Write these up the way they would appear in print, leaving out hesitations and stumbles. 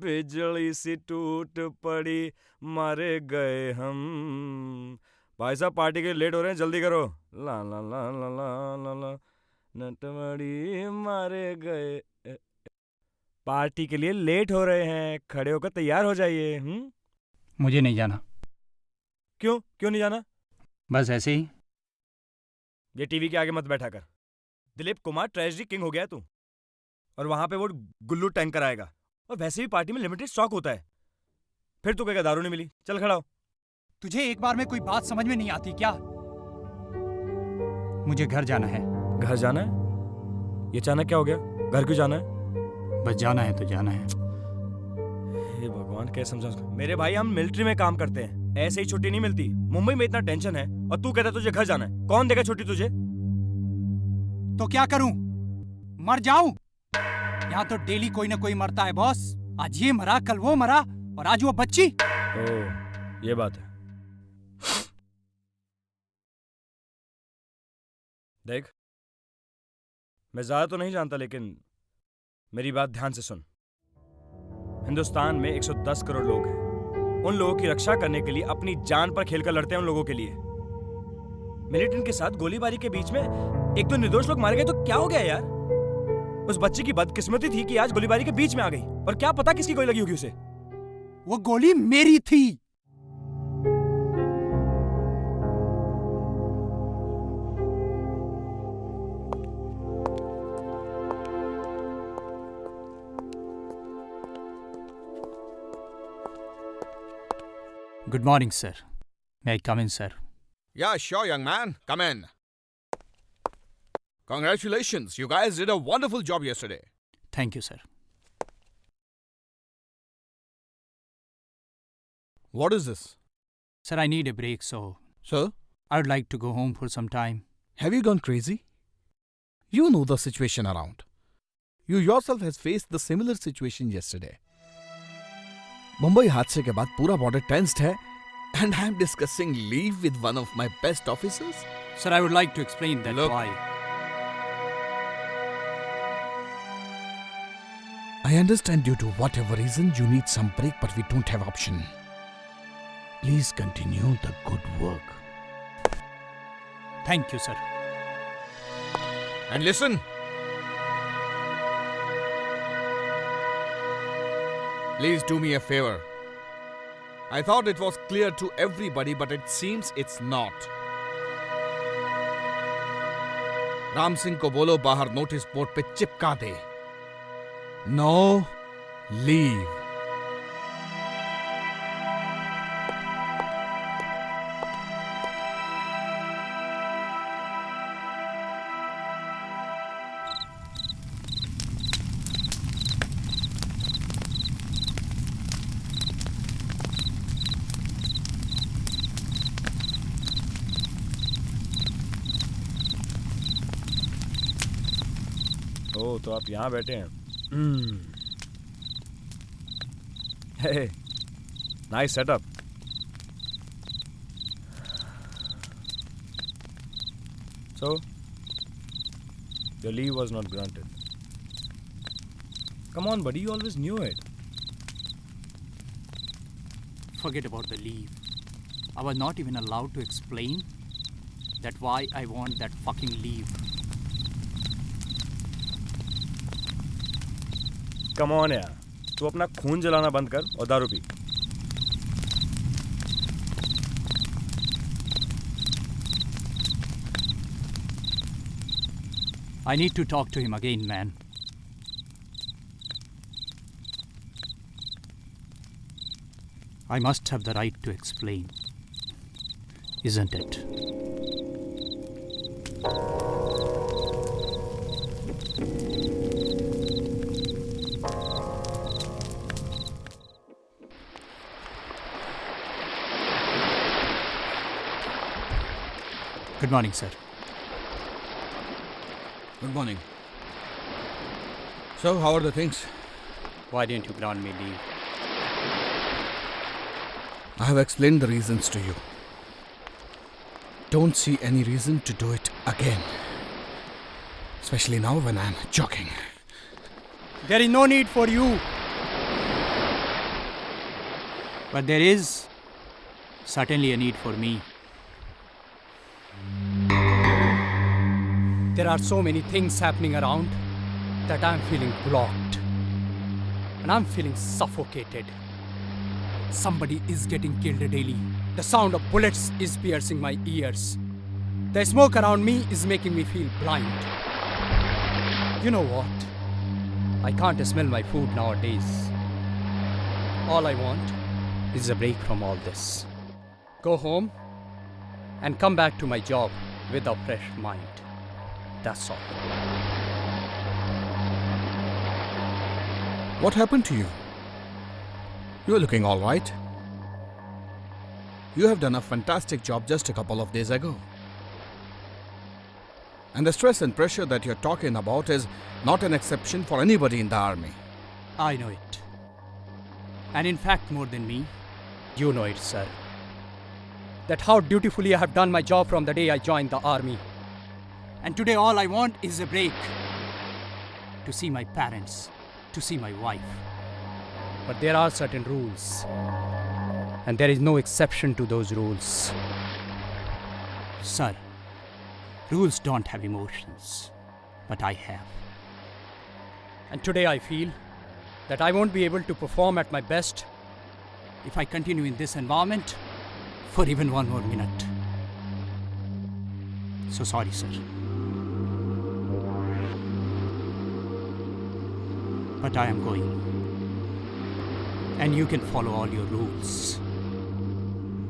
बिजली सी टूट पड़ी, मारे गए हम। भाई साहब पार्टी के लेट हो रहे हैं, जल्दी करो। ला ला ला ला ला ला ला, नटवड़ी मारे गए। पार्टी के लिए लेट हो रहे हैं, खड़े होकर तैयार हो जाइए। मुझे नहीं जाना। क्यों क्यों नहीं जाना? बस ऐसे ही। ये टीवी के आगे मत बैठा कर। दिलीप कुमार ट्रेजरी किंग हो गया तू, और वहां पे वो गुल्लू टैंकर आएगा, और वैसे भी पार्टी में लिमिटेड स्टॉक होता है। फिर तू कहेगा दारू नहीं मिली। चल खड़ा हो। तुझे एक बार में कोई बात समझ में नहीं आती क्या? मुझे घर जाना है। घर जाना है? ये अचानक क्या हो गया? घर क्यों जाना है? बस जाना है तो जाना है। हे भगवान, कैसे समझा उसको? मेरे भाई, हम मिलिट्री में काम करते हैं, ऐसे ही छुट्टी नहीं मिलती। मुंबई में इतना टेंशन है और तू कहता है तुझे घर जाना है। कौन देगा छुट्टी तुझे? तो क्या करूं? मर जाऊं? यहाँ तो डेली कोई ना कोई मरता है बॉस। आज ये मरा, कल वो मरा, और आज वो बच्ची। ओह, ये बात है। देख, मैं ज्यादा तो नहीं जानता, लेकिन मेरी बात ध्यान से सुन। हिंदुस्तान में 110 करोड़ लोग हैं। उन लोगों की रक्षा करने के लिए अपनी जान पर खेलकर लड़ते हैं उन लोगों के लिए। मिलिटेंट के साथ गोलीबारी के बीच में एक तो निर्दोष लोग मारे गए, तो क्या हो गया यार? उस बच्ची की बदकिस्मती थी कि आज गोलीबारी के बीच में आ गई, और क्या पता किसकी गोली लगी होगी उसे। वो गोली मेरी थी। Good morning, sir. May I come in, sir? Yeah, sure, young man. Come in. Congratulations. You guys did a wonderful job yesterday. Thank you, sir. What is this? Sir, I need a break, so Sir? I would like to go home for some time. Have you gone crazy? You know the situation around. You yourself has faced the similar situation yesterday. Mumbai हादसे के बाद पूरा border tensed है, and I am discussing leave with one of my best officers. Sir, I would like to explain that Look. why. I understand due to whatever reason you need some break, but we don't have option. Please continue the good work. Thank you, sir. And listen. Please do me a favor. I thought it was clear to everybody, but it seems it's not. Ram Singh को बोलो बाहर notice board पे चिपका दे, no leave. ओह, तो आप यहाँ बैठे हैं। Hey, nice setup. So, your leave was not granted. Come on, buddy, you always knew it. Forget about the leave. I was not even allowed to explain that why I want that fucking leave. Come on यार, तू अपना खून जलाना बंद कर और दारू P. I need to talk to him again, man. I must have the right to explain, isn't it? Good morning, sir. Good morning. So, how are the things? Why didn't you grant me leave? I have explained the reasons to you. Don't see any reason to do it again. Especially now when I'm jogging. There is no need for you. But there is certainly a need for me. There are so many things happening around that I'm feeling blocked. And I'm feeling suffocated. Somebody is getting killed daily. The sound of bullets is piercing my ears. The smoke around me is making me feel blind. You know what? I can't smell my food nowadays. All I want is a break from all this. Go home and come back to my job with a fresh mind. That's all. What happened to you? You're looking all right. You have done a fantastic job just a couple of days ago. And the stress and pressure that you're talking about is not an exception for anybody in the army. I know it. And in fact, more than me, you know it, sir. That how dutifully I have done my job from the day I joined the army. And today all I want is a break. To see my parents, to see my wife. But there are certain rules. And there is no exception to those rules. Sir, rules don't have emotions, but I have. And today I feel that I won't be able to perform at my best if I continue in this environment for even one more minute. So sorry, sir. But I am going. And you can follow all your rules.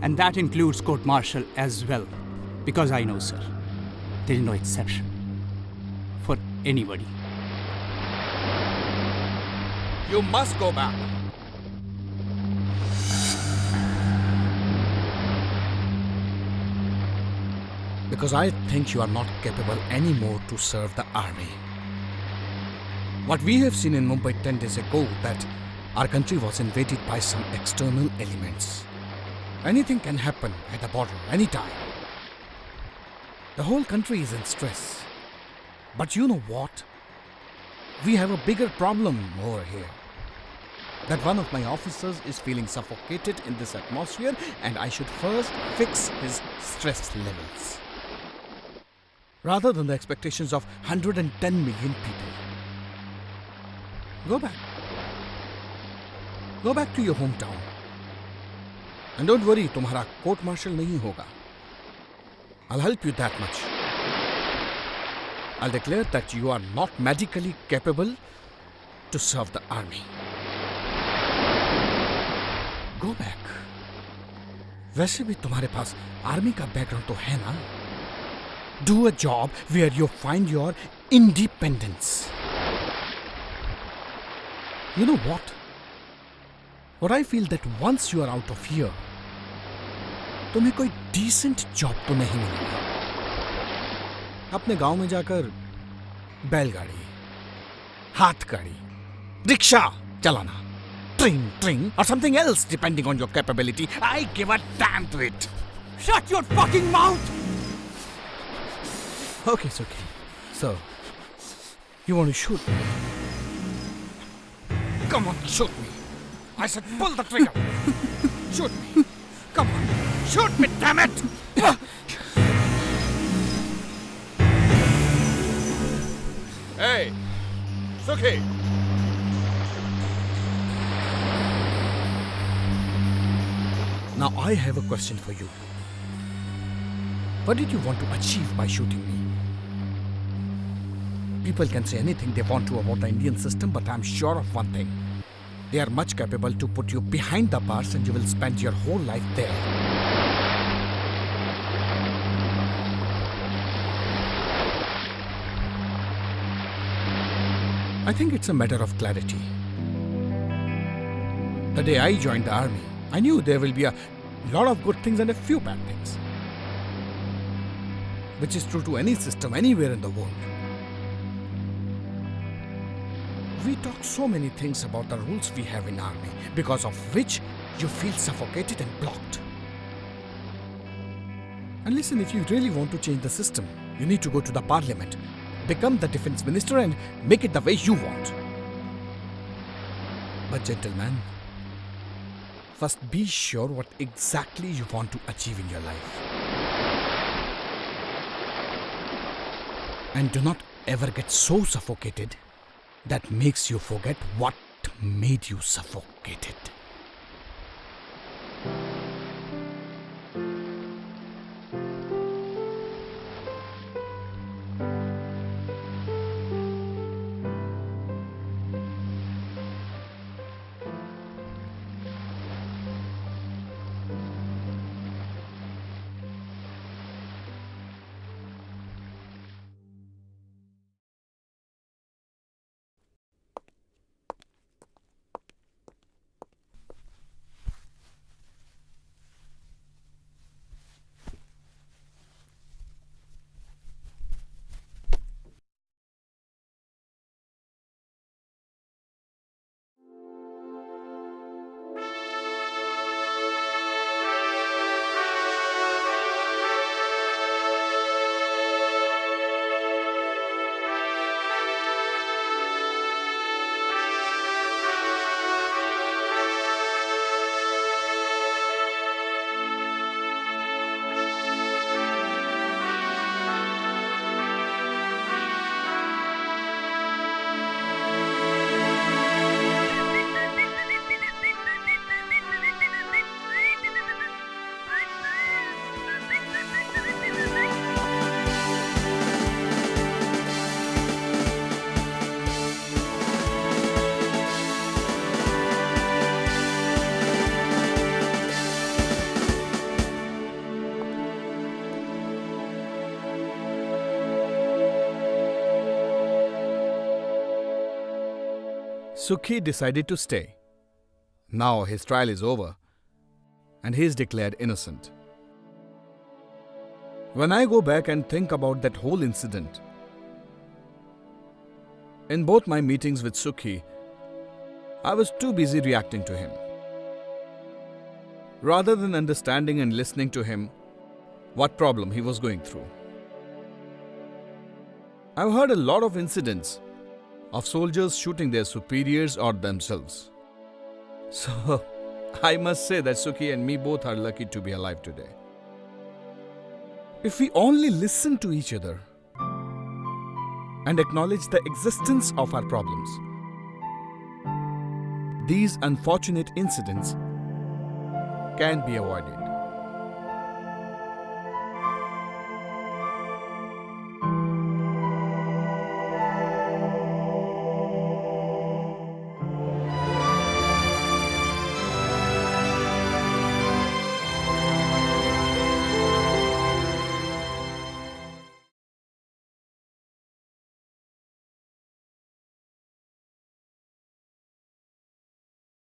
And that includes court-martial as well. Because I know, sir, there is no exception for anybody. You must go back. Because I think you are not capable anymore to serve the army. What we have seen in Mumbai 10 days ago, that our country was invaded by some external elements. Anything can happen at the border anytime. The whole country is in stress. But you know what? We have a bigger problem over here. That one of my officers is feeling suffocated in this atmosphere, and I should first fix his stress levels. Rather than the expectations of 110 million people. Go back. Go back to your hometown. And don't worry, तुम्हारा court martial नहीं होगा. I'll help you that much. I'll declare that you are not medically capable to serve the army. Go back. वैसे भी तुम्हारे पास army का background तो है ना? Do a job where you find your independence. You know what? What I feel that once you are out of here, तुम्हें कोई decent job तो नहीं मिलेगा. अपने गांव में जाकर बैलगाड़ी, हाथगाड़ी, रिक्शा चलाना, ट्रिंग or something else depending on your capability. I give a damn to it. Shut your fucking mouth! Okay, it's okay. So, you want to shoot me? Come on, shoot me. I said pull the trigger. Shoot me. Come on. Shoot me, damn it! Hey, Sukhi. Now I have a question for you. What did you want to achieve by shooting me? People can say anything they want to about the Indian system, but I'm sure of one thing. They are much capable to put you behind the bars and you will spend your whole life there. I think it's a matter of clarity. The day I joined the army, I knew there will be a lot of good things and a few bad things. Which is true to any system anywhere in the world. We talk so many things about the rules we have in army, because of which you feel suffocated and blocked. And listen, if you really want to change the system, you need to go to the parliament, become the defense minister and make it the way you want. But gentlemen, First, be sure what exactly you want to achieve in your life. And do not ever get so suffocated that makes you forget what made you suffocated. Sukhi decided to stay. Now his trial is over and he is declared innocent. When I go back and think about that whole incident, in both my meetings with Sukhi, I was too busy reacting to him. Rather than understanding and listening to him, what problem he was going through. I've heard a lot of incidents of soldiers shooting their superiors or themselves. So, I must say that Sukhi and me both are lucky to be alive today. If we only listen to each other and acknowledge the existence of our problems, these unfortunate incidents can be avoided.